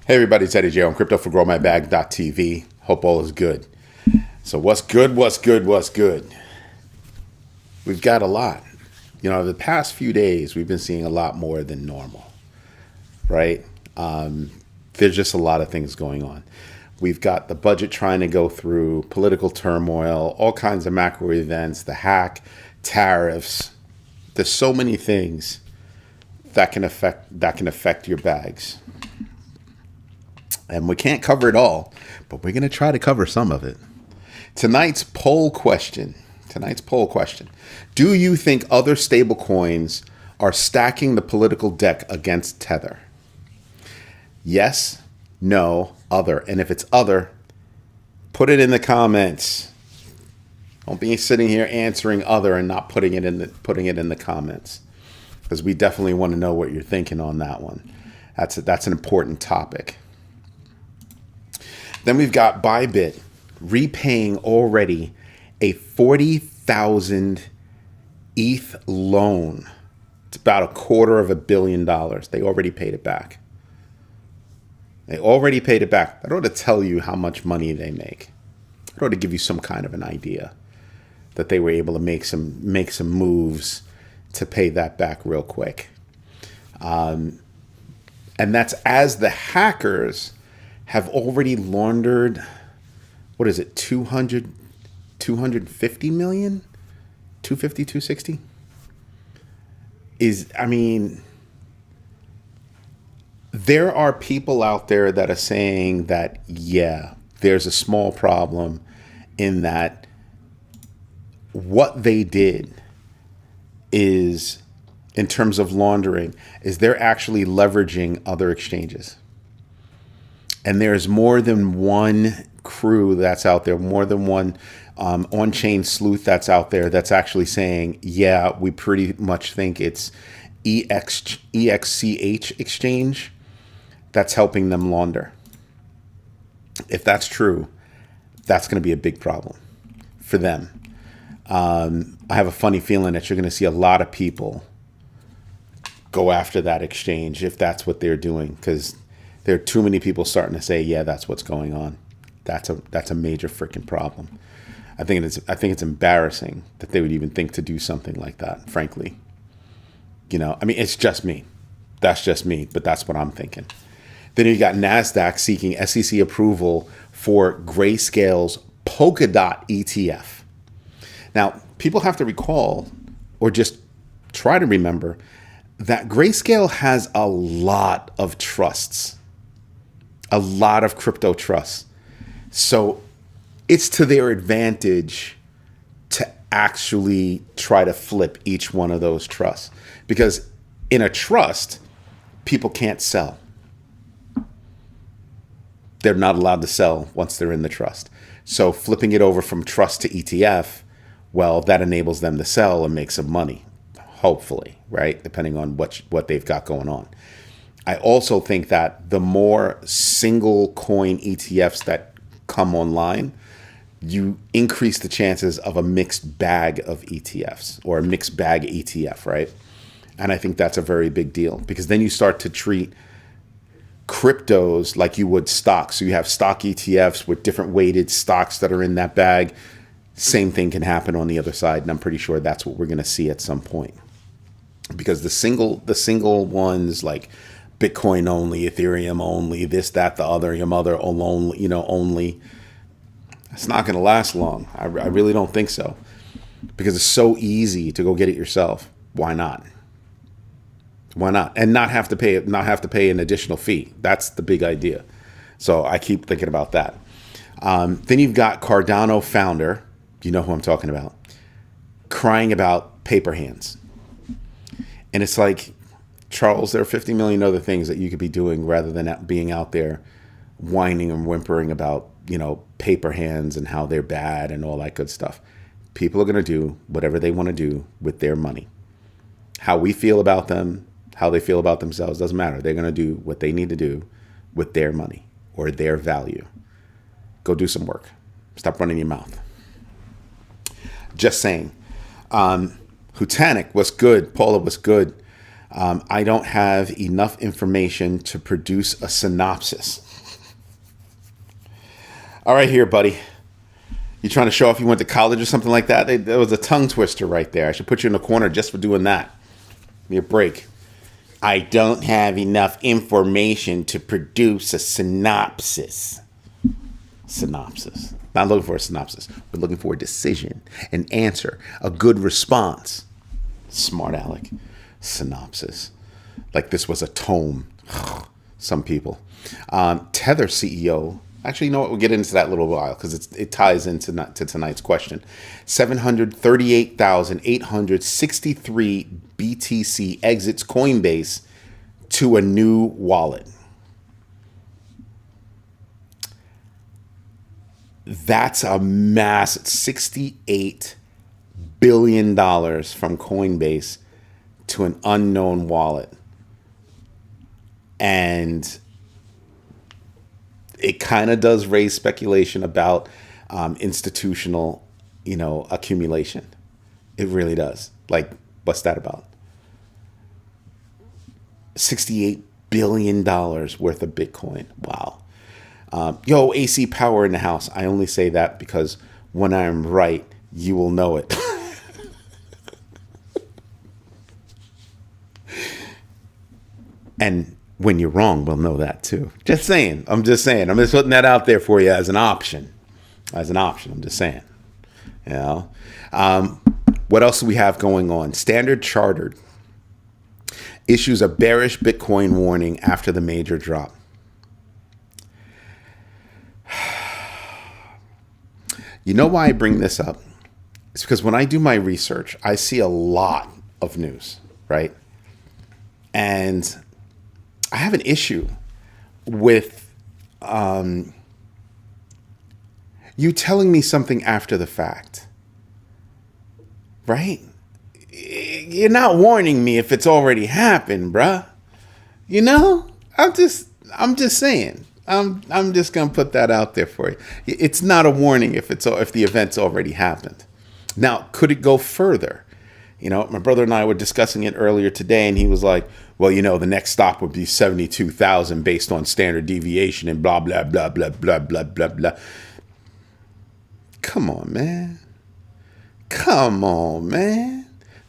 Hey everybody, it's Eddie J on crypto4growmybag.tv. Hope all is good. So what's good, what's good, what's good? We've got a lot. The past few days, we've been seeing a lot more than normal, right? There's just a lot of things going on. We've got the budget trying to go through, political turmoil, all kinds of macro events, the hack, tariffs. There's so many things that can affect your bags. And we can't cover it all, but we're going to try to cover some of it. Tonight's poll question. Do you think other stablecoins are stacking the political deck against Tether? Yes, no, other. And if it's other, put it in the comments. Don't be sitting here answering other and not putting it in the comments, because we definitely want to know what you're thinking on that one. That's an important topic. Then we've got Bybit repaying already a 40,000 ETH loan. It's about $250 million. They already paid it back. That ought to tell you how much money they make. That ought to give you some kind of an idea that they were able to make some moves to pay that back real quick. And that's as the hackers have already laundered, what is it, 250 million? 250, 260? There are people out there that are saying that, yeah, there's a small problem in that what they did is, in terms of laundering, is they're actually leveraging other exchanges. And there's more than one crew that's out there, more than one on-chain sleuth that's out there that's actually saying, yeah, we pretty much think it's EXCH exchange that's helping them launder. If that's true, that's going to be a big problem for them. I have a funny feeling that you're going to see a lot of people go after that exchange if that's what they're doing, because there are too many people starting to say, yeah, that's what's going on. That's a major freaking problem. I think it's embarrassing that they would even think to do something like that, frankly. It's just me. That's just me, but that's what I'm thinking. Then you got NASDAQ seeking SEC approval for Grayscale's Polkadot ETF. Now, people have to recall, or just try to remember, that Grayscale has a lot of trusts. A lot of crypto trusts. So it's to their advantage to actually try to flip each one of those trusts. Because in a trust, people can't sell. They're not allowed to sell once they're in the trust. So flipping it over from trust to ETF, well, that enables them to sell and make some money, hopefully, right? Depending on what they've got going on. I also think that the more single coin ETFs that come online, you increase the chances of a mixed bag of ETFs, or a mixed bag ETF, right? And I think that's a very big deal, because then you start to treat cryptos like you would stocks. So you have stock ETFs with different weighted stocks that are in that bag. Same thing can happen on the other side, and I'm pretty sure that's what we're going to see at some point. Because the single ones like Bitcoin only, Ethereum only, this, that, the other, your mother alone, only. It's not going to last long. I really don't think so, because it's so easy to go get it yourself. Why not? Why not? And not have to pay an additional fee. That's the big idea. So I keep thinking about that. Then you've got Cardano founder, you know who I'm talking about, crying about paper hands. And it's like, Charles, there are 50 million other things that you could be doing rather than being out there whining and whimpering about, paper hands and how they're bad and all that good stuff. People are going to do whatever they want to do with their money. How we feel about them, how they feel about themselves, doesn't matter. They're going to do what they need to do with their money or their value. Go do some work. Stop running your mouth. Just saying. Hutanic was good. Paula was good. I don't have enough information to produce a synopsis. All right, here, buddy. You trying to show off you went to college or something like that? There was a tongue twister right there. I should put you in the corner just for doing that. Give me a break. I don't have enough information to produce a synopsis. Synopsis. Not looking for a synopsis. We're looking for a decision, an answer, a good response. Smart Alec. Synopsis. Like this was a tome. Some people. Tether CEO. Actually, you know what? We'll get into that in a little while because it ties into to tonight's question. 738,863 BTC exits Coinbase to a new wallet. That's a massive $68 billion from Coinbase to an unknown wallet. And it kind of does raise speculation about institutional, accumulation. It really does. Like, what's that about? $68 billion worth of Bitcoin. Wow. AC power in the house. I only say that because when I'm right, you will know it. And when you're wrong, we'll know that too. Just saying. I'm just putting that out there for you as an option. I'm just saying. What else do we have going on? Standard Chartered issues a bearish Bitcoin warning after the major drop. You know why I bring this up? It's because when I do my research, I see a lot of news, right? And I have an issue with you telling me something after the fact, right? You're not warning me if it's already happened, bruh. I'm just saying. I'm just gonna put that out there for you. It's not a warning if the event's already happened. Now, could it go further? My brother and I were discussing it earlier today, and he was like, well, the next stop would be 72,000 based on standard deviation and blah, blah, blah, blah, blah, blah, blah, blah. Come on, man.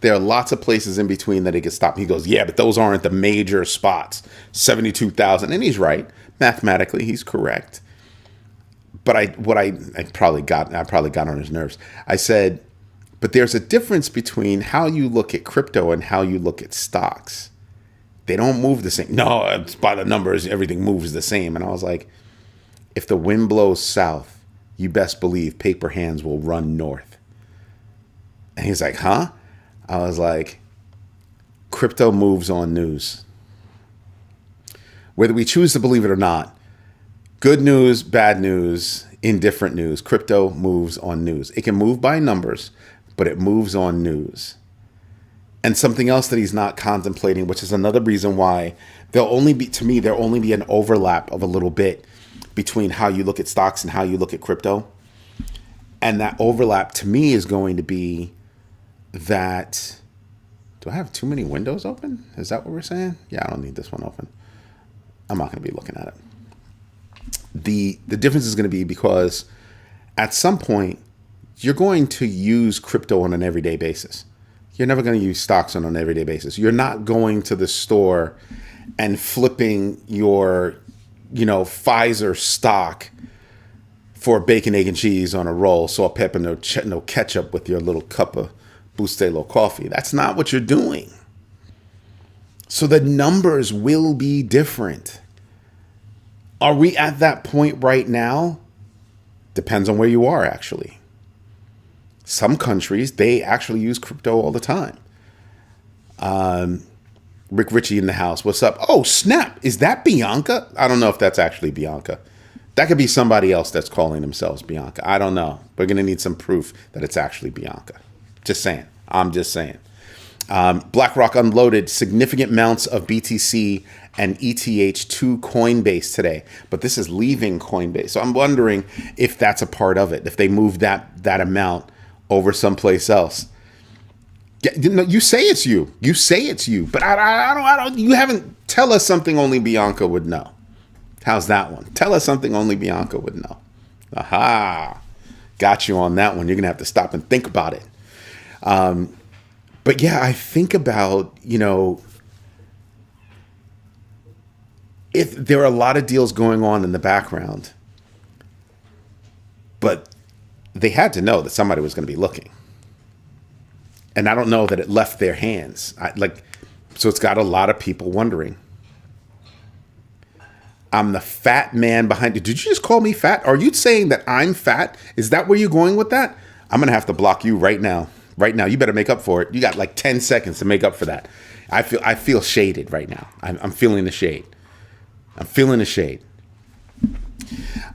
There are lots of places in between that it could stop. He goes, yeah, but those aren't the major spots. 72,000. And he's right. Mathematically, he's correct. But I probably got on his nerves. I said, but there's a difference between how you look at crypto and how you look at stocks. They don't move the same. No, it's by the numbers, everything moves the same. And I was like, if the wind blows south, you best believe paper hands will run north. And he's like, huh? I was like, crypto moves on news. Whether we choose to believe it or not, good news, bad news, indifferent news, crypto moves on news. It can move by numbers, but it moves on news. And something else that he's not contemplating, which is another reason why there'll only be an overlap of a little bit between how you look at stocks and how you look at crypto. And that overlap to me is going to be that, do I have too many windows open? Is that what we're saying? Yeah, I don't need this one open. I'm not going to be looking at it. The difference is going to be because at some point, you're going to use crypto on an everyday basis. You're never going to use stocks on an everyday basis. You're not going to the store and flipping your, Pfizer stock for bacon, egg, and cheese on a roll, salt, pepper, no ketchup with your little cup of Bustelo coffee. That's not what you're doing. So the numbers will be different. Are we at that point right now? Depends on where you are, actually. Some countries, they actually use crypto all the time. Rick Ritchie in the house. What's up? Oh, snap. Is that Bianca? I don't know if that's actually Bianca. That could be somebody else that's calling themselves Bianca. I don't know. We're going to need some proof that it's actually Bianca. Just saying. I'm just saying. BlackRock unloaded significant amounts of BTC and ETH to Coinbase today, but this is leaving Coinbase. So I'm wondering if that's a part of it, if they moved that amount over someplace else. You say it's you. You say it's you. But I don't. You haven't. Tell us something only Bianca would know. How's that one? Tell us something only Bianca would know. Aha. Got you on that one. You're going to have to stop and think about it. But yeah, I think about, if there are a lot of deals going on in the background, but they had to know that somebody was going to be looking. And I don't know that it left their hands. So it's got a lot of people wondering. I'm the fat man behind it. Did you just call me fat? Are you saying that I'm fat? Is that where you're going with that? I'm going to have to block you right now. Right now. You better make up for it. You got like 10 seconds to make up for that. I feel shaded right now. I'm feeling the shade. I'm feeling the shade.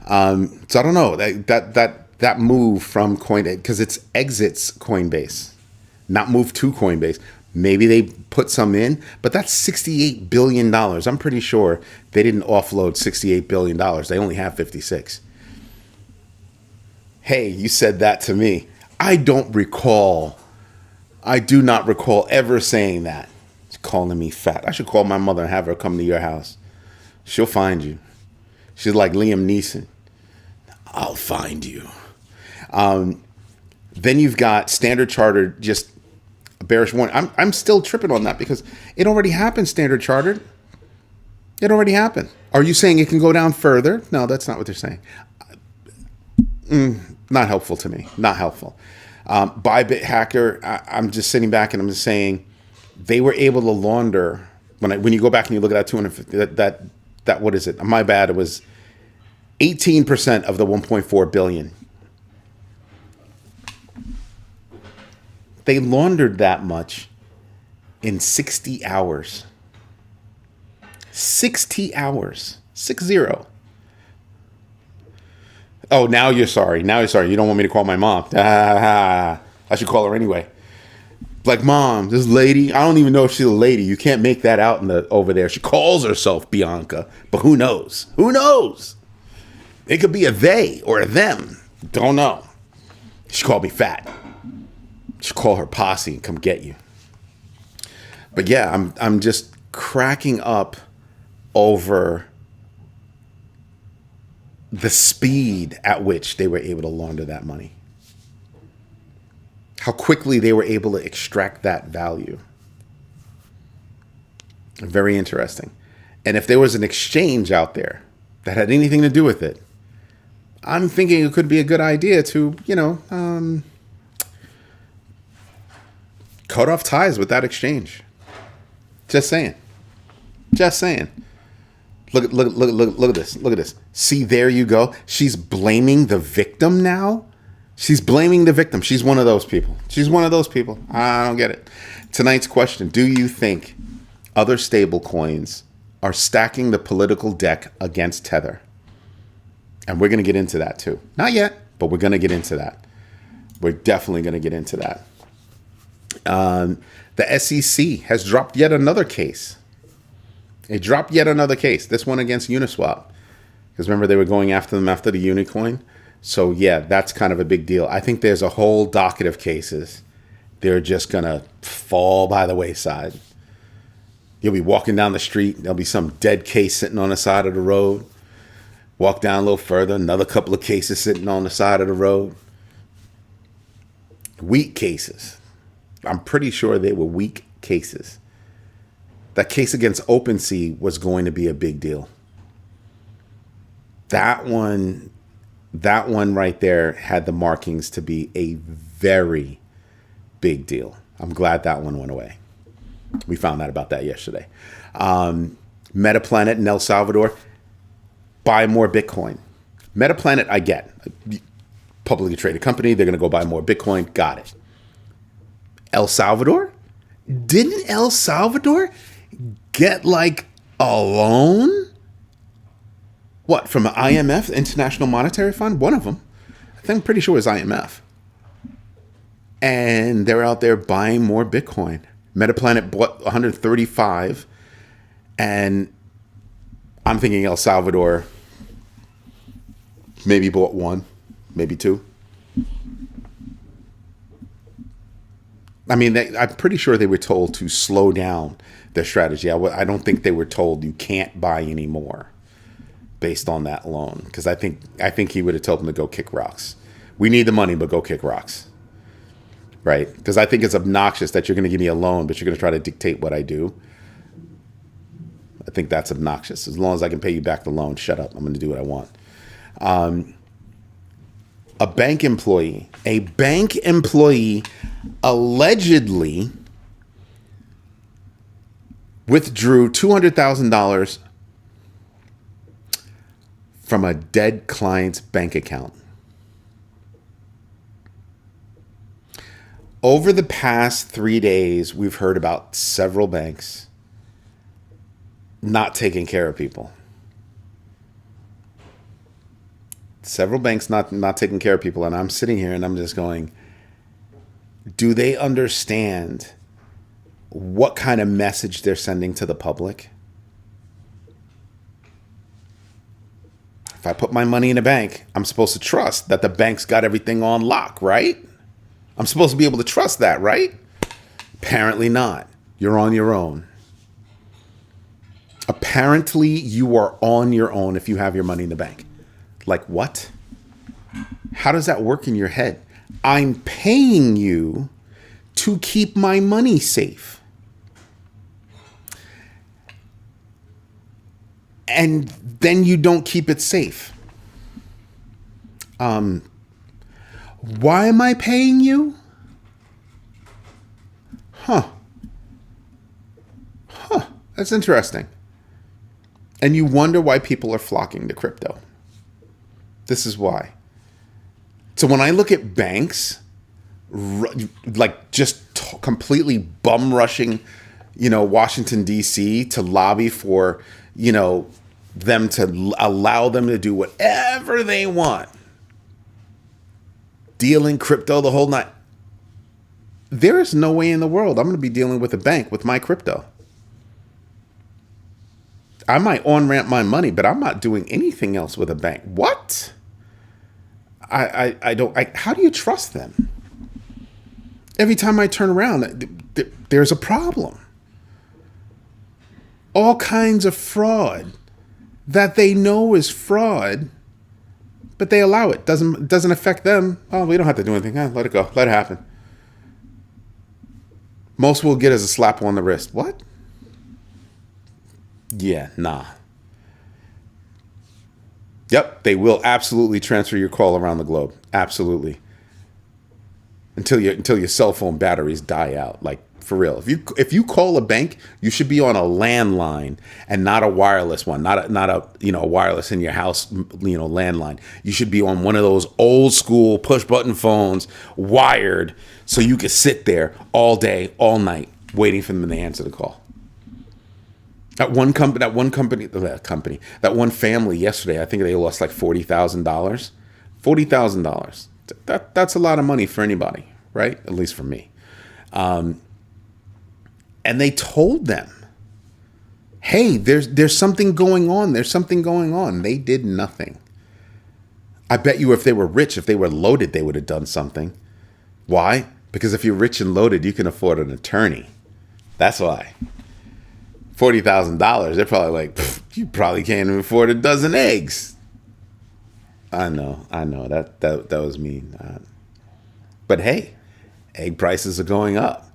So I don't know. That move from Coinbase, because it's exits Coinbase, not move to Coinbase. Maybe they put some in, but that's $68 billion. I'm pretty sure they didn't offload $68 billion. They only have 56. Hey, you said that to me. I do not recall ever saying that. She's calling me fat. I should call my mother and have her come to your house. She'll find you. She's like Liam Neeson. I'll find you. Then you've got Standard Chartered, just a bearish warning. I'm still tripping on that because it already happened, Standard Chartered. It already happened. Are you saying it can go down further? No, that's not what they're saying. Not helpful to me. Not helpful. Bybit hacker, I'm just sitting back and I'm just saying they were able to launder. When you go back and you look at that 250, that what is it? My bad. It was 18% of the 1.4 billion. They laundered that much in 60 hours. 60 hours. 6-0. Oh, now you're sorry. Now you're sorry. You don't want me to call my mom. I should call her anyway. Like, Mom, this lady, I don't even know if she's a lady. You can't make that out over there. She calls herself Bianca, but who knows? Who knows? It could be a they or a them. Don't know. She called me fat. She call her posse and come get you. But yeah, I'm just cracking up over the speed at which they were able to launder that money. How quickly they were able to extract that value. Very interesting. And if there was an exchange out there that had anything to do with it, I'm thinking it could be a good idea to, cut off ties with that exchange. Just saying. Just saying. Look at this. Look at this. See, there you go. She's blaming the victim now. She's blaming the victim. She's one of those people. She's one of those people. I don't get it. Tonight's question: do you think other stable coins are stacking the political deck against Tether? And we're going to get into that too. Not yet, but we're going to get into that. We're definitely going to get into that. The SEC has dropped yet another case. It dropped yet another case. This one against Uniswap. Because remember, they were going after them after the Unicoin. So yeah, that's kind of a big deal. I think there's a whole docket of cases. They're just going to fall by the wayside. You'll be walking down the street. There'll be some dead case sitting on the side of the road. Walk down a little further. Another couple of cases sitting on the side of the road. Weak cases. I'm pretty sure they were weak cases. That case against OpenSea was going to be a big deal. That one right there had the markings to be a very big deal. I'm glad that one went away. We found out about that yesterday. Metaplanet in El Salvador, buy more Bitcoin. Metaplanet, I get. Publicly traded company, they're going to go buy more Bitcoin. Got it. El Salvador? Didn't El Salvador get like a loan? What, from the IMF, International Monetary Fund? One of them. I'm pretty sure it was IMF. And they're out there buying more Bitcoin. Metaplanet bought 135. And I'm thinking El Salvador maybe bought one, maybe two. I mean, I'm pretty sure they were told to slow down their strategy. I don't think they were told you can't buy anymore based on that loan, because I think he would have told them to go kick rocks. We need the money, but go kick rocks, right? Because I think it's obnoxious that you're going to give me a loan, but you're going to try to dictate what I do. I think that's obnoxious. As long as I can pay you back the loan, shut up. I'm going to do what I want. A bank employee allegedly withdrew $200,000 from a dead client's bank account. Over the past 3 days, we've heard about several banks not taking care of people. Several banks not taking care of people. And I'm sitting here and I'm just going, do they understand what kind of message they're sending to the public? If I put my money in a bank, I'm supposed to trust that the bank's got everything on lock, right? I'm supposed to be able to trust that, right? Apparently not. You're on your own. Apparently you are on your own if you have your money in the bank. Like what? How does that work in your head? I'm paying you to keep my money safe. And then you don't keep it safe. Why am I paying you? That's interesting. And you wonder why people are flocking to crypto. This is why. So when I look at banks, like just completely bum rushing, Washington, D.C. to lobby for, them to allow them to do whatever they want, dealing crypto the whole night. There is no way in the world I'm going to be dealing with a bank with my crypto. I might on-ramp my money, but I'm not doing anything else with a bank. What? I don't. How do you trust them? Every time I turn around, there's a problem. All kinds of fraud that they know is fraud, but they allow it. Doesn't affect them. Oh, we don't have to do anything. Let it go. Let it happen. Most we'll get is a slap on the wrist. What? Yeah, nah. Yep, they will absolutely transfer your call around the globe. Absolutely. Until your cell phone batteries die out. Like, for real. If you call a bank, you should be on a landline and not a wireless one. Not a wireless in your house, landline. You should be on one of those old school push button phones, wired, so you could sit there all day, all night, waiting for them to answer the call. That one family yesterday, I think they lost like $40,000. $40,000. That's a lot of money for anybody, right? At least for me. And they told them, hey, there's something going on. There's something going on. They did nothing. I bet you if they were rich, if they were loaded, they would have done something. Why? Because if you're rich and loaded, you can afford an attorney. That's why. $40,000, they're probably like, you probably can't even afford a dozen eggs. I know, that was mean. But hey, egg prices are going up.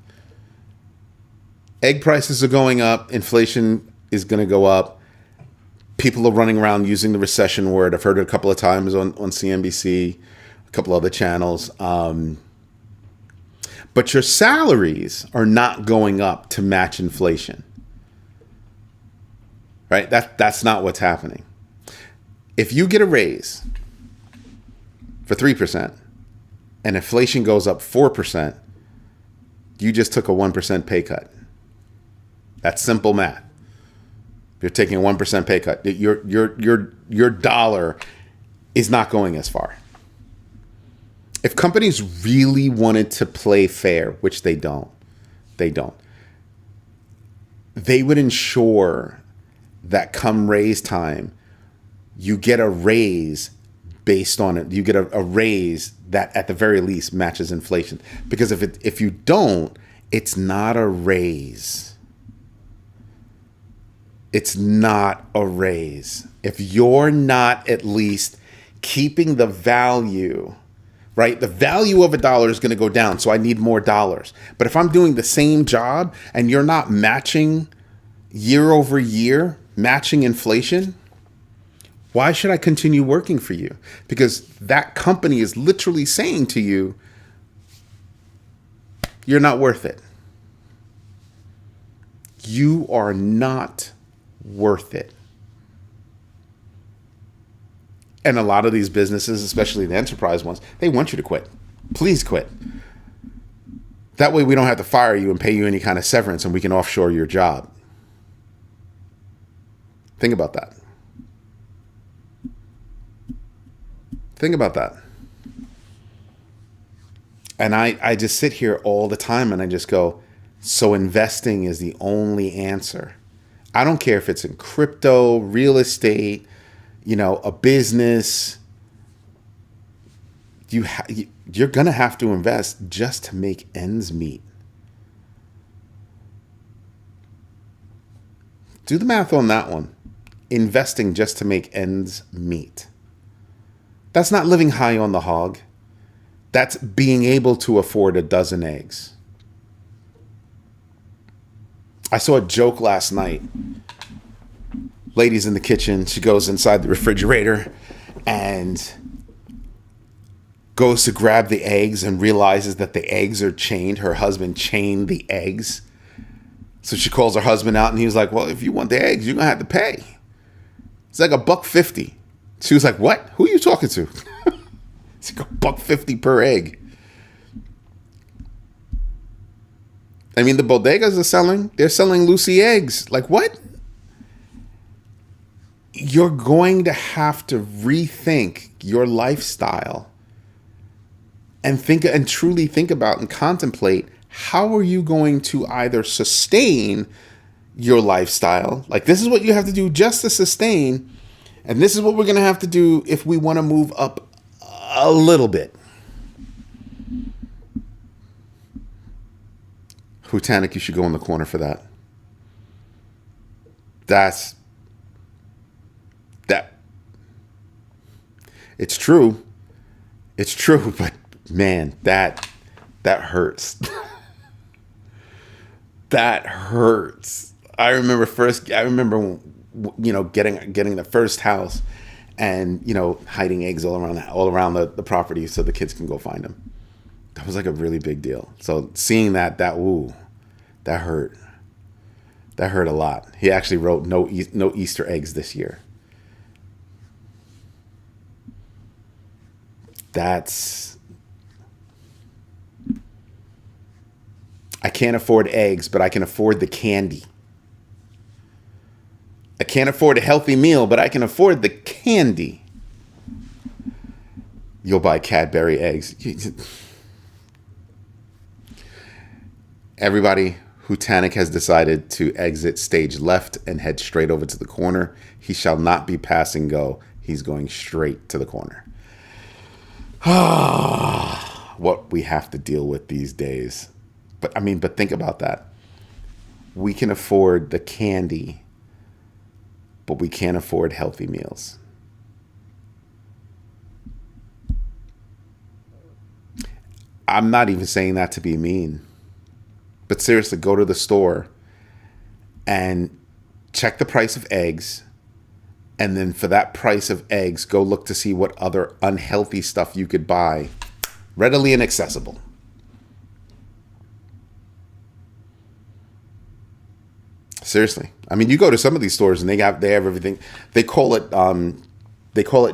Egg prices are going up. Inflation is going to go up. People are running around using the recession word. I've heard it a couple of times on CNBC, a couple other channels. But your salaries are not going up to match inflation. Right? That's not what's happening. If you get a raise for 3% and inflation goes up 4%, you just took a 1% pay cut. That's simple math. If you're taking a 1% pay cut, your dollar is not going as far. If companies really wanted to play fair, which they don't, they would ensure that come raise time, you get a raise based on it. You get a raise that at the very least matches inflation. Because if you don't, it's not a raise. It's not a raise. If you're not at least keeping the value, right? The value of $1 is going to go down, so I need more dollars. But if I'm doing the same job and you're not matching year over year, matching inflation, why should I continue working for you? Because that company is literally saying to you, you're not worth it. You are not worth it. And a lot of these businesses, especially the enterprise ones, they want you to quit. Please quit. That way we don't have to fire you and pay you any kind of severance and we can offshore your job. Think about that. Think about that. And I just sit here all the time and I just go, so investing is the only answer. I don't care if it's in crypto, real estate, a business. You're going to have to invest just to make ends meet. Do the math on that one. Investing just to make ends meet. That's not living high on the hog. That's being able to afford a dozen eggs. I saw a joke last night. Lady's in the kitchen. She goes inside the refrigerator and goes to grab the eggs and realizes that the eggs are chained. Her husband chained the eggs. So she calls her husband out and he was like, well, if you want the eggs, you're going to have to pay. It's like $1.50. She was like, what? Who are you talking to? It's like $1.50 per egg. I mean, the bodegas they're selling Lucy eggs. Like what? You're going to have to rethink your lifestyle and truly think about and contemplate, how are you going to either sustain your lifestyle? Like, this is what you have to do just to sustain. And this is what we're going to have to do if we want to move up a little bit. Hutanic, you should go in the corner for that. That. It's true. It's true, but man, that hurts. That hurts. I remember getting the first house and, hiding eggs all around the property so the kids can go find them. That was like a really big deal. So seeing that hurt. That hurt a lot. He actually wrote no Easter eggs this year. I can't afford eggs, but I can afford the candy. I can't afford a healthy meal, but I can afford the candy. You'll buy Cadbury eggs. Everybody, Hutanic has decided to exit stage left and head straight over to the corner. He shall not be pass and go. He's going straight to the corner. What we have to deal with these days. But think about that. We can afford the candy, but we can't afford healthy meals. I'm not even saying that to be mean. But seriously, go to the store and check the price of eggs. And then for that price of eggs, go look to see what other unhealthy stuff you could buy readily and accessible. Seriously. You go to some of these stores and they have everything. They call it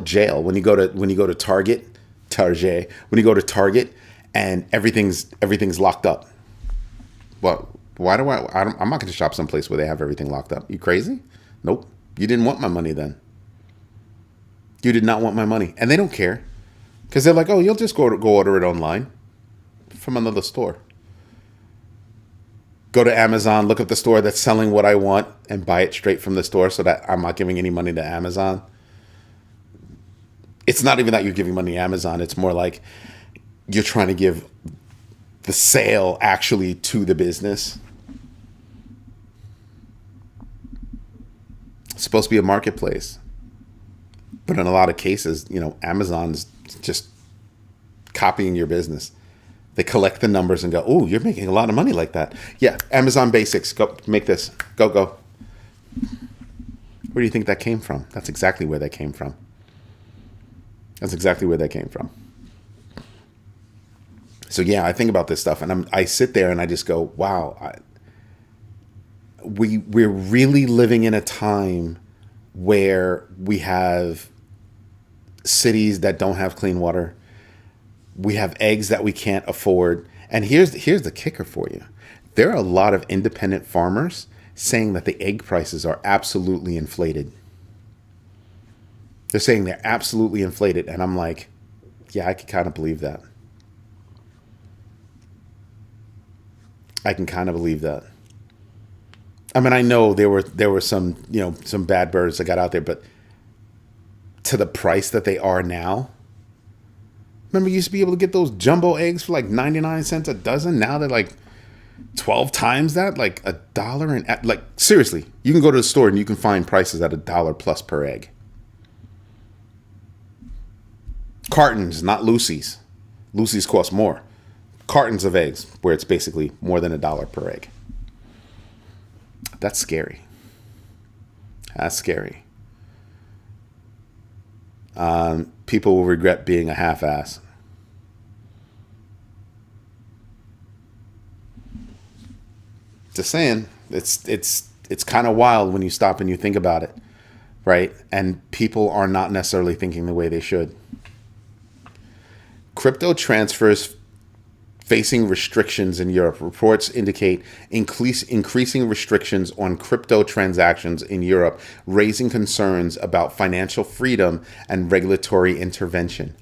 jail. When you go to Target, when you go to Target and everything's locked up. Well, I'm not going to shop someplace where they have everything locked up. You crazy? Nope. You didn't want my money then. You did not want my money. And they don't care. Because they're like, oh, you'll just go order it online from another store. Go to Amazon, look up the store that's selling what I want and buy it straight from the store so that I'm not giving any money to Amazon. It's not even that you're giving money to Amazon. It's more like you're trying to give the sale actually to the business. It's supposed to be a marketplace. But in a lot of cases, Amazon's just copying your business. They collect the numbers and go, "Oh, you're making a lot of money like that." Yeah, Amazon Basics. Go make this. Go. Where do you think that came from? That's exactly where that came from. So yeah, I think about this stuff, and I sit there and I just go, "Wow, we're really living in a time where we have cities that don't have clean water. We have eggs that we can't afford." And here's the kicker for you. There are a lot of independent farmers saying that the egg prices are absolutely inflated. They're saying they're absolutely inflated. And I'm like, yeah, I can kind of believe that. I mean, I know there were some bad birds that got out there, but to the price that they are now. Remember, you used to be able to get those jumbo eggs for like 99 cents a dozen. Now they're like 12 times that, like $1. And like, seriously, you can go to the store and you can find prices at $1 plus per egg. Cartons, not Lucy's. Lucy's cost more. Cartons of eggs, where it's basically more than $1 per egg. That's scary. People will regret being a half-ass. Just saying, it's kind of wild when you stop and you think about it, right? And people are not necessarily thinking the way they should. Crypto transfers facing restrictions in Europe. Reports indicate increasing restrictions on crypto transactions in Europe, raising concerns about financial freedom and regulatory intervention.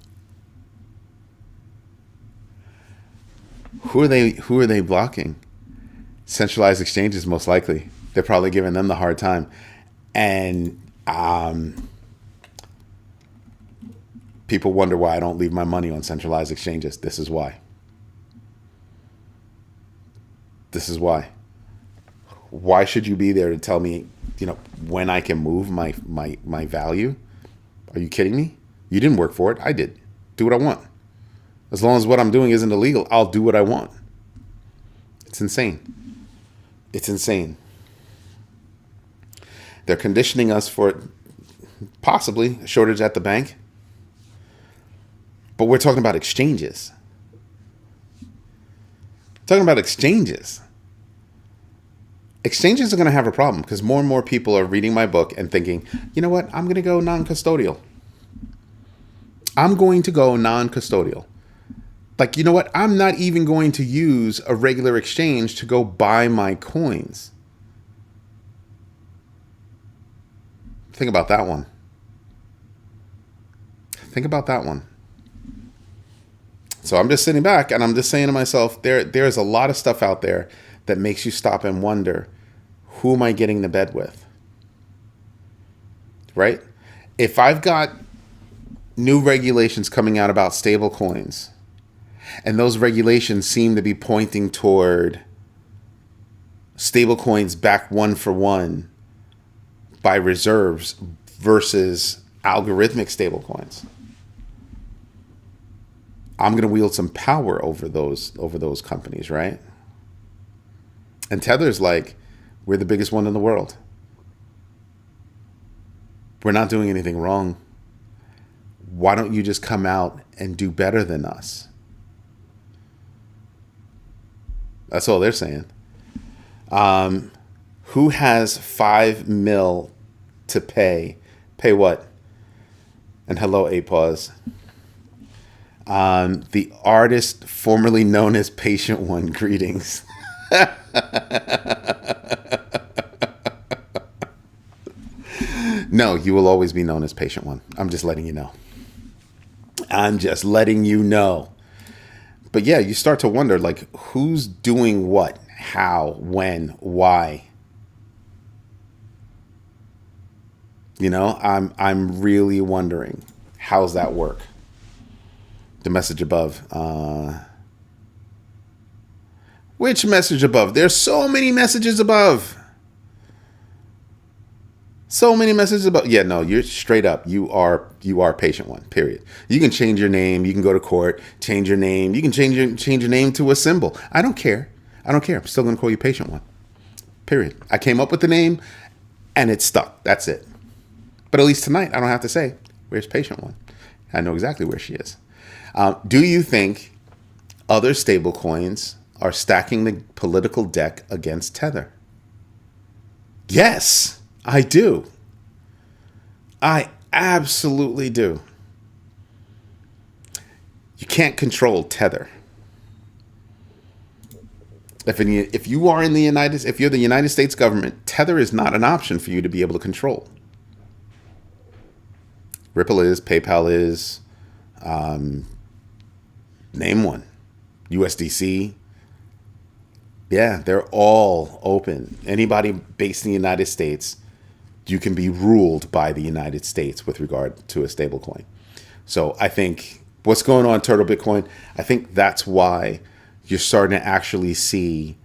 Who are they blocking? Centralized exchanges, most likely. They're probably giving them the hard time. And people wonder why I don't leave my money on centralized exchanges. This is why. Why should you be there to tell me, when I can move my value? Are you kidding me? You didn't work for it. I did. Do what I want. As long as what I'm doing isn't illegal, I'll do what I want. It's insane. They're conditioning us for possibly a shortage at the bank. But we're talking about exchanges. Exchanges are going to have a problem because more and more people are reading my book and thinking, you know what, I'm going to go non-custodial. Like, you know what, I'm not even going to use a regular exchange to go buy my coins. Think about that one. So I'm just sitting back and I'm just saying to myself, there's a lot of stuff out there that makes you stop and wonder, who am I getting to bed with? Right? If I've got new regulations coming out about stable coins, and those regulations seem to be pointing toward stable coins back 1-for-1 by reserves versus algorithmic stable coins, I'm going to wield some power over those companies, right? And Tether's like, we're the biggest one in the world. We're not doing anything wrong. Why don't you just come out and do better than us? That's all they're saying. Who has $5 million to pay? Pay what? And hello, A-Pause. The artist formerly known as Patient One, greetings. No, you will always be known as Patient One. I'm just letting you know. But yeah, you start to wonder, like, who's doing what, how, when, why? I'm really wondering How's that work? The message above. Which message above? There's so many messages above. So many messages above. Yeah, no, you're straight up. You are patient one, period. You can change your name. You can go to court, change your name. You can change your name to a symbol. I don't care. I'm still going to call you patient one, period. I came up with the name and it stuck. That's it. But at least tonight, I don't have to say, where's patient one? I know exactly where she is. Do you think other stable coins are stacking the political deck against Tether? Yes, I do. I absolutely do. You can't control Tether. If you're the United States government, Tether is not an option for you to be able to control. Ripple is, PayPal is, name one. USDC. Yeah, they're all open. Anybody based in the United States, you can be ruled by the United States with regard to a stablecoin. So I think what's going on, Turtle Bitcoin, I think that's why you're starting to actually see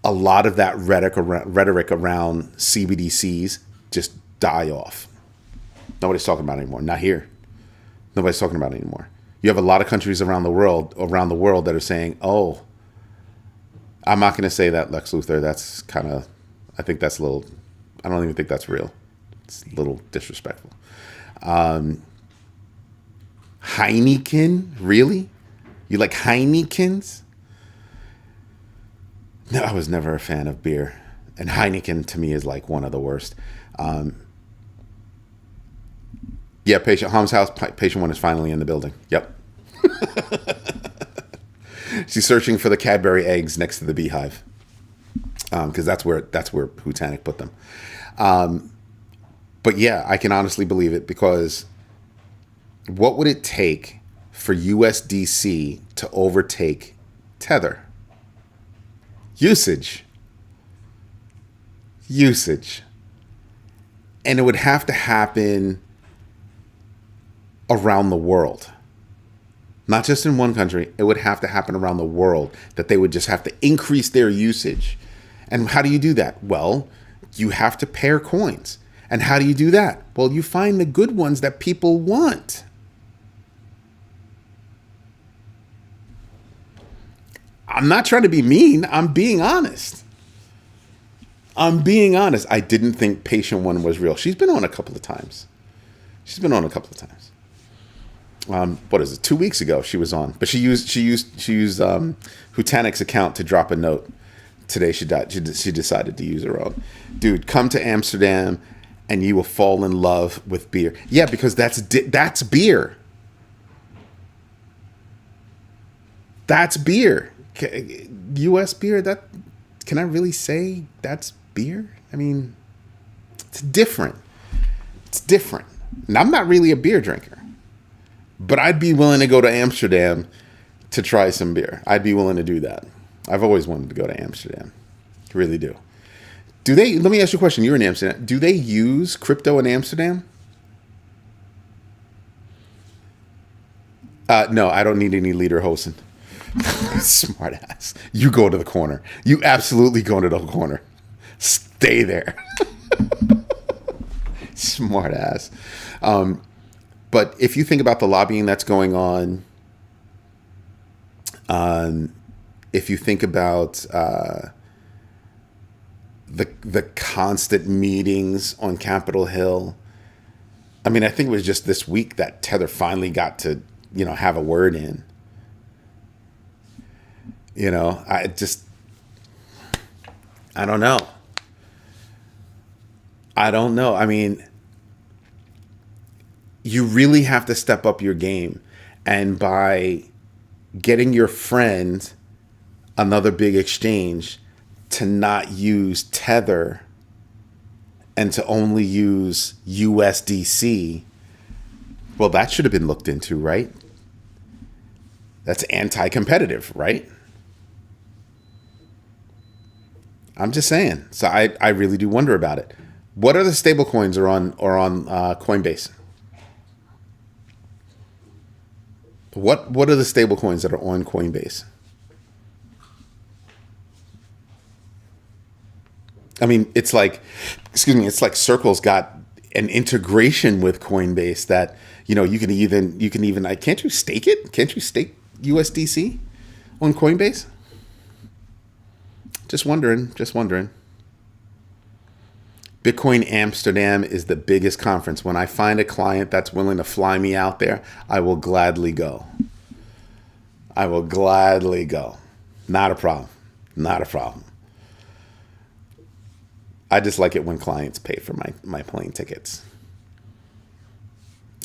a lot of that rhetoric around CBDCs just die off. Nobody's talking about it anymore. Not here. Nobody's talking about it anymore. You have a lot of countries around the world that are saying, "Oh, I'm not going to say that, Lex Luthor. That's kind of, I think that's a little, I don't even think that's real. It's a little disrespectful." Heineken, really? You like Heinekens? No, I was never a fan of beer, and Heineken to me is like one of the worst. Yeah, Hom's house, patient one is finally in the building. Yep. She's searching for the Cadbury eggs next to the beehive, because that's where Hutanic put them. But yeah, I can honestly believe it, because what would it take for USDC to overtake Tether? Usage. And it would have to happen around the world. Not just in one country. It would have to happen around the world, that they would just have to increase their usage. And how do you do that? Well, you have to pair coins. And how do you do that? Well, you find the good ones that people want. I'm not trying to be mean. I'm being honest. I didn't think Patient One was real. She's been on a couple of times. What is it? 2 weeks ago she was on, but she used Hutanic's account to drop a note. Today she decided to use her own. Dude, come to Amsterdam and you will fall in love with beer. Yeah, because that's beer. That's beer. U.S. beer. That, can I really say that's beer? I mean, it's different. And I'm not really a beer drinker, but I'd be willing to go to Amsterdam to try some beer. I'd be willing to do that. I've always wanted to go to Amsterdam. I really do. Let me ask you a question. You're in Amsterdam. Do they use crypto in Amsterdam? No, I don't need any lederhosen. Smart ass. You go to the corner. You absolutely go to the corner. Stay there. Smart ass. But if you think about the lobbying that's going on, if you think about the constant meetings on Capitol Hill, I mean, I think it was just this week that Tether finally got to, have a word in. I don't know. I mean, you really have to step up your game. And by getting your friend another big exchange to not use Tether and to only use USDC, well, that should have been looked into, right? That's anti-competitive, right? I'm just saying. So I really do wonder about it. What other stable coins are on Coinbase? What are the stable coins that are on Coinbase? I mean, it's like, it's like Circle's got an integration with Coinbase that, you can even, can't you stake it? Can't you stake USDC on Coinbase? Just wondering. Bitcoin Amsterdam is the biggest conference. When I find a client that's willing to fly me out there, I will gladly go. Not a problem. I just like it when clients pay for my plane tickets.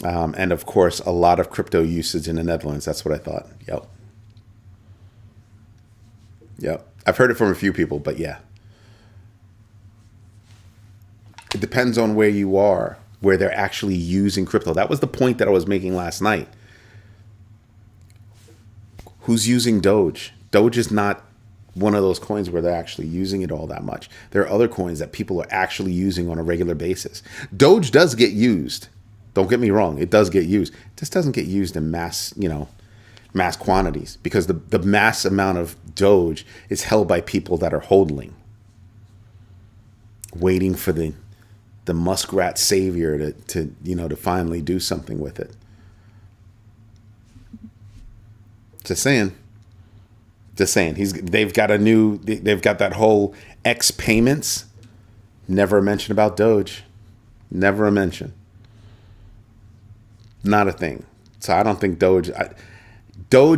And of course, a lot of crypto usage in the Netherlands. That's what I thought. Yep. I've heard it from a few people, but yeah. It depends on where you are, where they're actually using crypto. That was the point that I was making last night. Who's using Doge? Doge is not one of those coins where they're actually using it all that much. There are other coins that people are actually using on a regular basis. Doge does get used. Don't get me wrong. It does get used. It just doesn't get used in mass quantities, because the mass amount of Doge is held by people that are hodling, waiting for the muskrat savior to finally do something with it. Just saying. They've got that whole X payments. Never a mention about Doge. Never a mention. Not a thing. So I don't think Doge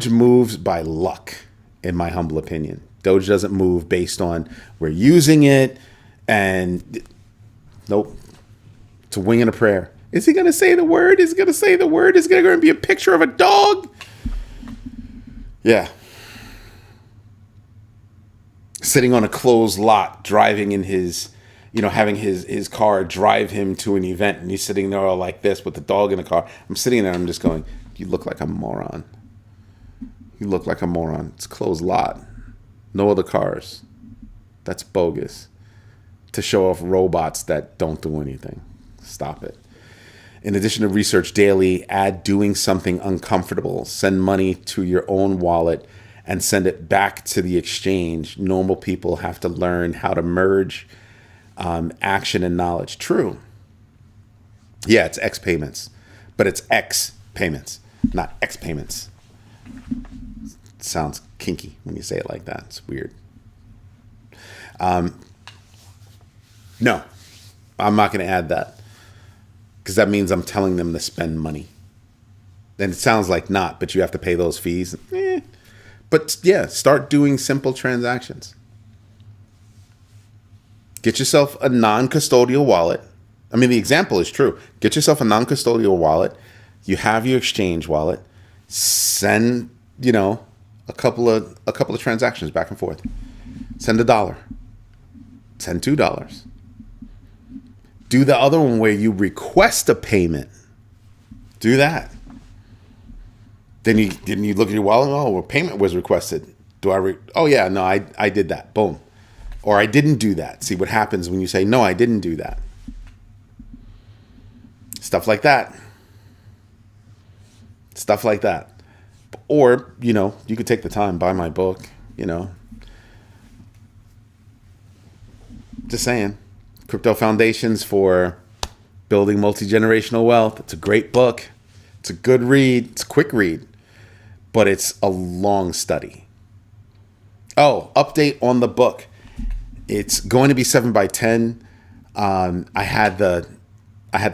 moves by luck, in my humble opinion. Doge doesn't move based on we're using it and nope. It's a wing and a prayer. Is he going to say the word? Is he going to say the word? Is there going to be a picture of a dog? Yeah. Sitting on a closed lot, driving in his, having his car drive him to an event, and he's sitting there all like this with the dog in the car. I'm sitting there, I'm just going, you look like a moron. It's a closed lot. No other cars. That's bogus. To show off robots that don't do anything. Stop it. In addition to research daily, add doing something uncomfortable. Send money to your own wallet and send it back to the exchange. Normal people have to learn how to merge action and knowledge. True. Yeah, it's X payments, but it's X payments, not X payments. It sounds kinky when you say it like that. It's weird. No, I'm not going to add that, because that means I'm telling them to spend money. And it sounds like not, but you have to pay those fees. But yeah, start doing simple transactions. Get yourself a non-custodial wallet. I mean, the example is true. Get yourself a non-custodial wallet. You have your exchange wallet. Send, a couple of transactions back and forth. Send $1. Send $2. Do the other one where you request a payment. Do that. Then you look at your wallet. Oh, a payment was requested. Oh yeah, no, I did that. Boom. Or I didn't do that. See what happens when you say, no, I didn't do that. Stuff like that. Or, you could take the time, buy my book, Just saying. Crypto Foundations for Building Multi-Generational Wealth. It's a great book. It's a good read. It's a quick read. But it's a long study. Oh, update on the book. It's going to be 7x10. I had the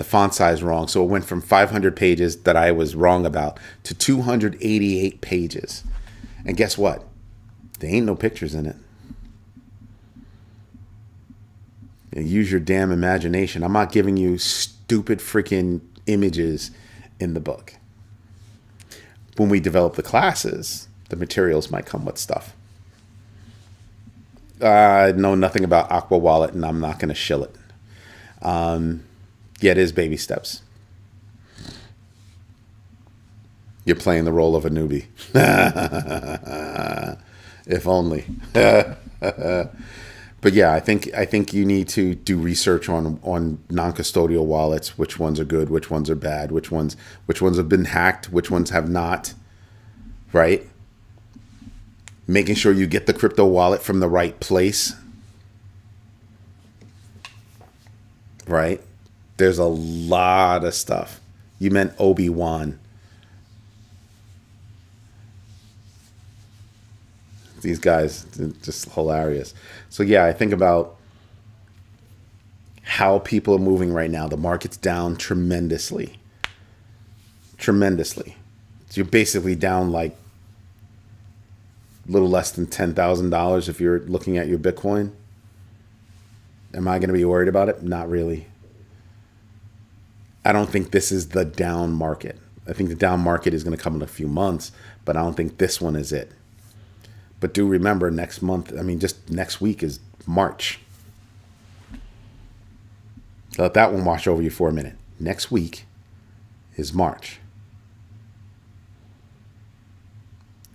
font size wrong, so it went from 500 pages that I was wrong about to 288 pages. And guess what? There ain't no pictures in it. Use your damn imagination. I'm not giving you stupid freaking images in the book. When we develop the classes, the materials might come with stuff. I know nothing about Aqua Wallet, and I'm not going to shill it. Yeah, it is baby steps. You're playing the role of a newbie. If only. But yeah, I think you need to do research on non-custodial wallets. Which ones are good? Which ones are bad? Which ones have been hacked? Which ones have not? right? Making sure you get the crypto wallet from the right place, right? There's a lot of stuff. You meant Obi-Wan. These guys, just hilarious. So yeah, I think about how people are moving right now. The market's down tremendously. Tremendously. So you're basically down like a little less than $10,000 if you're looking at your Bitcoin. Am I going to be worried about it? Not really. I don't think this is the down market. I think the down market is going to come in a few months, but I don't think this one is it. But do remember next month, just next week is March. Let that one wash over you for a minute. Next week is March.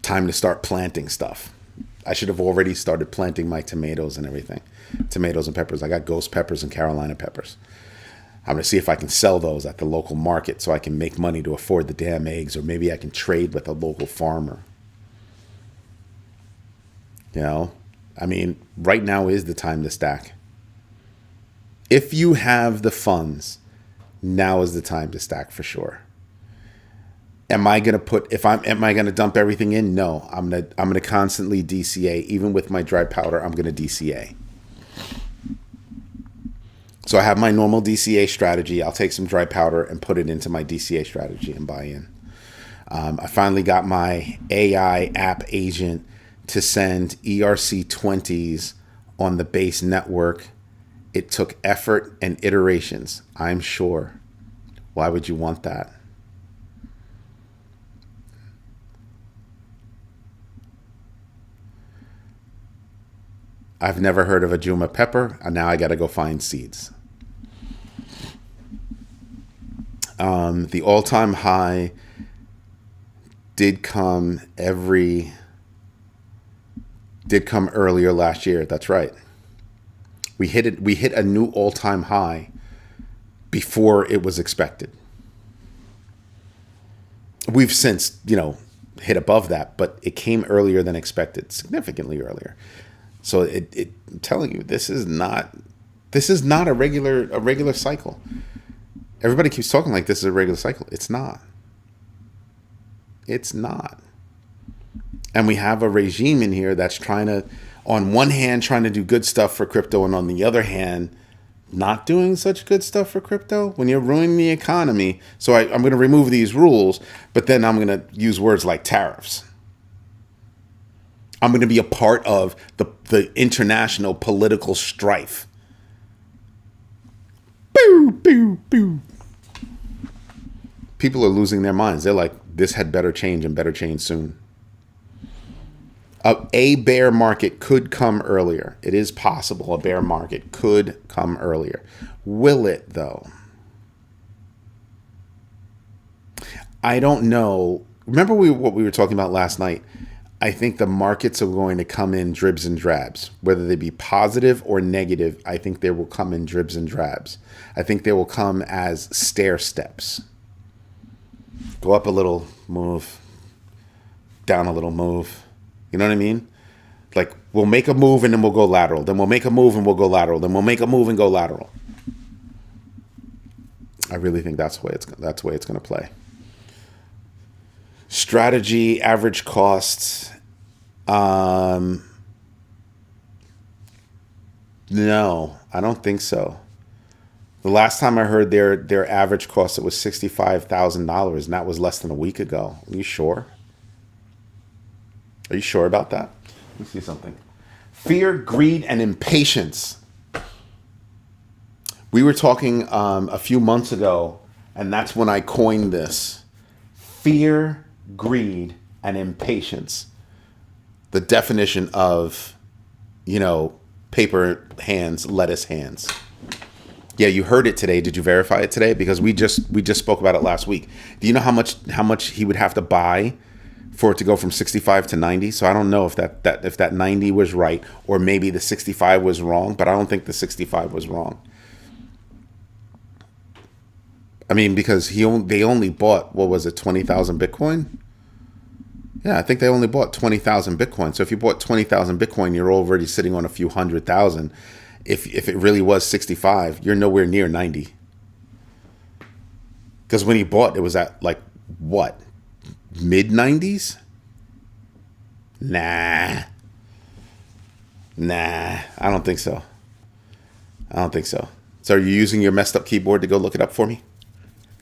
Time to start planting stuff. I should have already started planting my tomatoes and everything. Tomatoes and peppers. I got ghost peppers and Carolina peppers. I'm going to see if I can sell those at the local market so I can make money to afford the damn eggs, or maybe I can trade with a local farmer. Right now is the time to stack. If you have the funds, now is the time to stack for sure. Am I going to dump everything in? No, I'm going to constantly DCA. Even with my dry powder, I'm going to DCA. So I have my normal DCA strategy. I'll take some dry powder and put it into my DCA strategy and buy in. I finally got my AI app agent to send ERC20s on the base network. It took effort and iterations, I'm sure. Why would you want that? I've never heard of a Juma pepper, and now I got to go find seeds. The all-time high did come earlier last year. That's right. We hit a new all-time high before it was expected. We've since, hit above that, but it came earlier than expected, significantly earlier. So I'm telling you, this is not a regular cycle. Everybody keeps talking like this is a regular cycle. It's not. It's not. And we have a regime in here that's on one hand, trying to do good stuff for crypto, and on the other hand, not doing such good stuff for crypto when you're ruining the economy. So I'm going to remove these rules, but then I'm going to use words like tariffs. I'm going to be a part of the international political strife. Boo, boo, boo. People are losing their minds. They're like, this had better change and better change soon. A bear market could come earlier. It is possible a bear market could come earlier. Will it, though? I don't know. Remember what we were talking about last night? I think the markets are going to come in dribs and drabs. Whether they be positive or negative, I think they will come in dribs and drabs. I think they will come as stair steps. Go up a little, move. Down a little, move. You know what I mean? Like, we'll make a move and then we'll go lateral. Then we'll make a move and we'll go lateral. Then we'll make a move and go lateral. I really think that's the way it's going to play. Strategy, average costs. No, I don't think so. The last time I heard their average cost, it was $65,000, and that was less than a week ago. Are you sure? Are you sure about that? Let me see something. Fear, greed, and impatience. We were talking a few months ago, and that's when I coined this. Fear, greed, and impatience. The definition of, paper hands, lettuce hands. Yeah, you heard it today. Did you verify it today? Because we just spoke about it last week. Do you know how much he would have to buy for it to go from 65 to 90? So I don't know if that 90 was right, or maybe the 65 was wrong, but I don't think the 65 was wrong. Because they only bought, what was it, 20,000 Bitcoin? Yeah, I think they only bought 20,000 Bitcoin. So if you bought 20,000 Bitcoin, you're already sitting on a few 100,000. If it really was 65, you're nowhere near 90. Because when he bought, it was at like what? Mid 90s? Nah. I don't think so. So are you using your messed up keyboard to go look it up for me?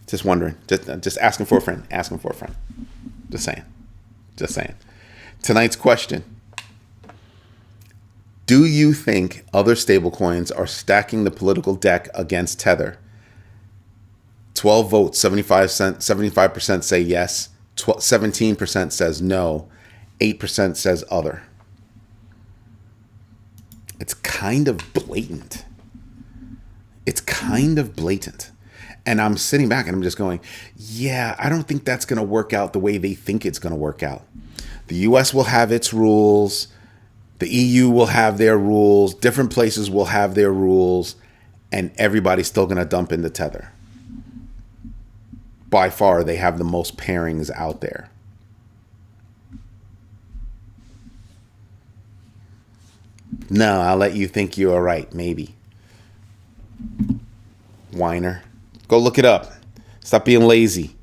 Just wondering. Just asking for a friend. Just saying. Tonight's question. Do you think other stablecoins are stacking the political deck against Tether? 12 votes, 75% say yes, 17% says no, 8% says other. It's kind of blatant. And I'm sitting back and I'm just going, yeah, I don't think that's going to work out the way they think it's going to work out. The US will have its rules. The EU will have their rules. Different places will have their rules. And everybody's still going to dump into Tether. By far, they have the most pairings out there. No, I'll let you think you are right, maybe. Whiner. Go look it up. Stop being lazy.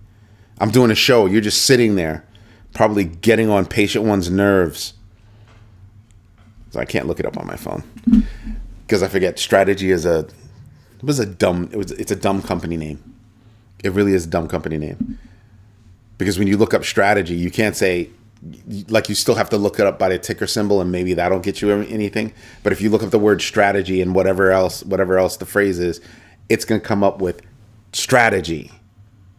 I'm doing a show. You're just sitting there, probably getting on patient one's nerves. So I can't look it up on my phone because I forget. Strategy is it's a dumb company name. It really is a dumb company name. Because when you look up strategy, you can't say, like, you still have to look it up by the ticker symbol and maybe that'll get you anything. But if you look up the word strategy and whatever else the phrase is, it's going to come up with strategy,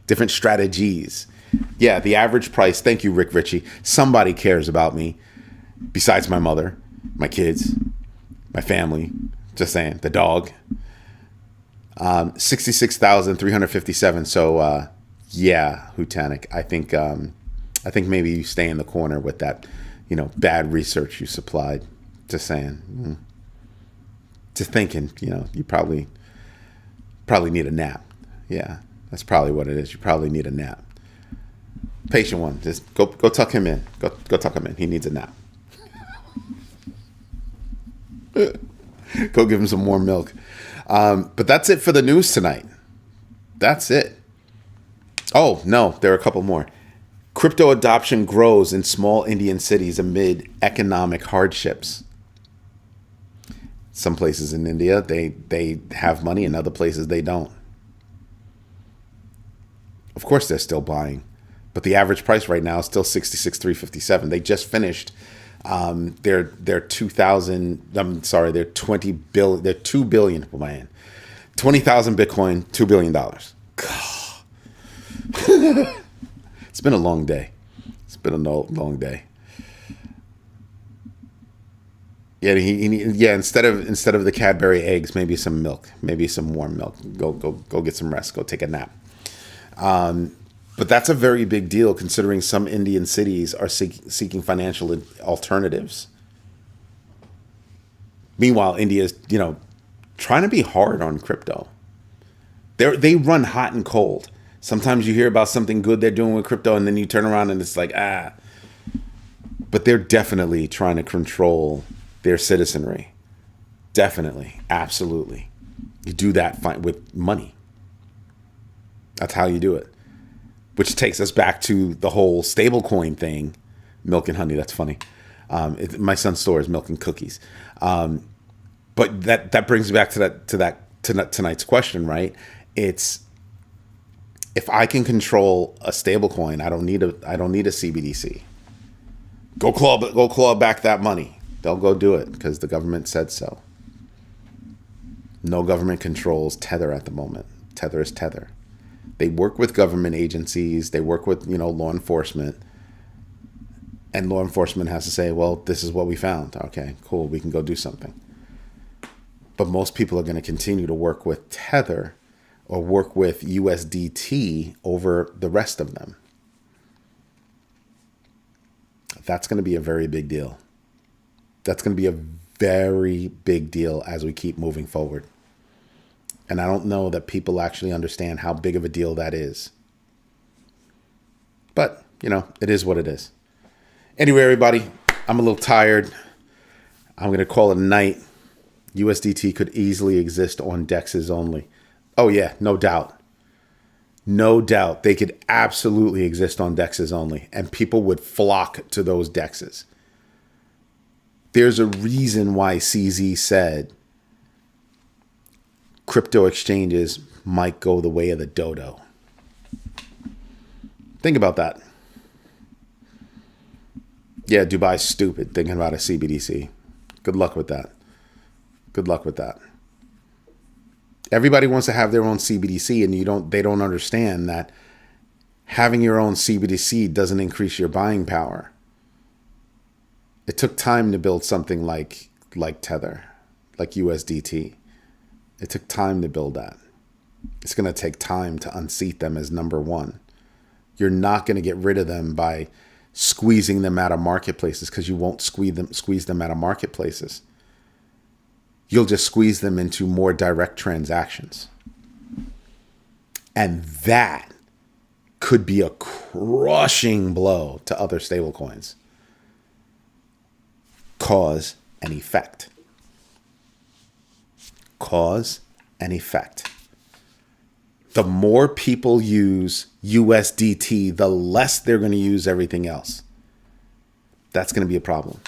different strategies. Yeah, the average price. Thank you, Rick Ritchie. Somebody cares about me besides my mother, my kids, my family. Just saying, the dog. 66,357. So, yeah, Hutanic. I think maybe you stay in the corner with that, bad research you supplied. Just saying. Just thinking, you probably need a nap. Yeah, that's probably what it is. You probably need a nap. Patient one, just go tuck him in. Go tuck him in. He needs a nap. Go give him some warm milk. But that's it for the news tonight. That's it. Oh, no, there are a couple more. Crypto adoption grows in small Indian cities amid economic hardships. Some places in India, they have money, and other places they don't. Of course, they're still buying. But the average price right now is still 66,357. They just finished their 2000. I'm sorry, their 20 billion. They're 2 billion. Man, 20,000 Bitcoin, $2 billion. It's been a long day. Long day. Yeah, instead of the Cadbury eggs, maybe some milk, maybe some warm milk. Go get some rest. Go take a nap. But that's a very big deal considering some Indian cities are seeking financial alternatives. Meanwhile, India's, trying to be hard on crypto. They run hot and cold. Sometimes you hear about something good they're doing with crypto and then you turn around and it's like, But they're definitely trying to control their citizenry. Definitely. Absolutely. You do that with money. That's how you do it. Which takes us back to the whole stablecoin thing. Milk and honey, that's funny. My son's store is milk and cookies. But that brings me back to tonight's question, right? It's, if I can control a stablecoin, I don't need a CBDC. Go claw back that money. They'll go do it because the government said so. No government controls Tether at the moment. Tether is Tether. They work with government agencies. They work with, law enforcement. And law enforcement has to say, well, this is what we found. Okay, cool. We can go do something. But most people are going to continue to work with Tether or work with USDT over the rest of them. That's going to be a very big deal. That's going to be a very big deal as we keep moving forward. And I don't know that people actually understand how big of a deal that is. But, it is what it is. Anyway, everybody, I'm a little tired. I'm going to call it a night. USDT could easily exist on DEXs only. Oh, yeah, no doubt. No doubt. They could absolutely exist on DEXs only, and people would flock to those DEXs. There's a reason why CZ said crypto exchanges might go the way of the dodo. Think about that. Yeah, Dubai's stupid thinking about a CBDC. Good luck with that. Good luck with that. Everybody wants to have their own CBDC, and they don't understand that having your own CBDC doesn't increase your buying power. It took time to build something like Tether, like USDT. It took time to build that. It's going to take time to unseat them as number one. You're not going to get rid of them by squeezing them out of marketplaces, because you won't squeeze them out of marketplaces. You'll just squeeze them into more direct transactions. And that could be a crushing blow to other stablecoins. Cause and effect. Cause and effect. The more people use USDT, the less they're going to use everything else. That's going to be a problem.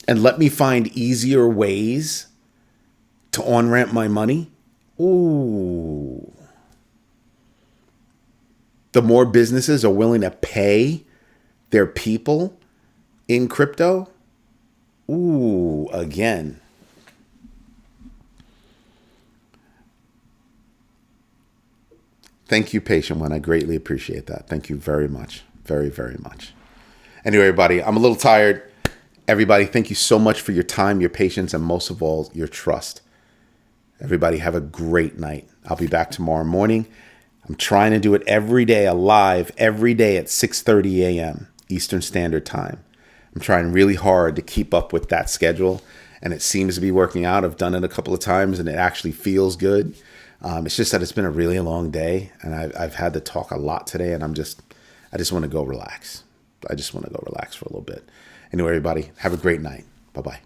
And let me find easier ways to on-ramp my money. Ooh. The more businesses are willing to pay their people in crypto. Ooh, again. Thank you, Patient One. I greatly appreciate that. Thank you very much. Very, very much. Anyway, everybody, I'm a little tired. Everybody, thank you so much for your time, your patience, and most of all, your trust. Everybody, have a great night. I'll be back tomorrow morning. I'm trying to do it every day, live every day at 6:30 a.m. Eastern Standard Time. I'm trying really hard to keep up with that schedule, and it seems to be working out. I've done it a couple of times, and it actually feels good. It's just that it's been a really long day, and I've had to talk a lot today, and I just want to go relax. I just want to go relax for a little bit. Anyway, everybody, have a great night. Bye-bye.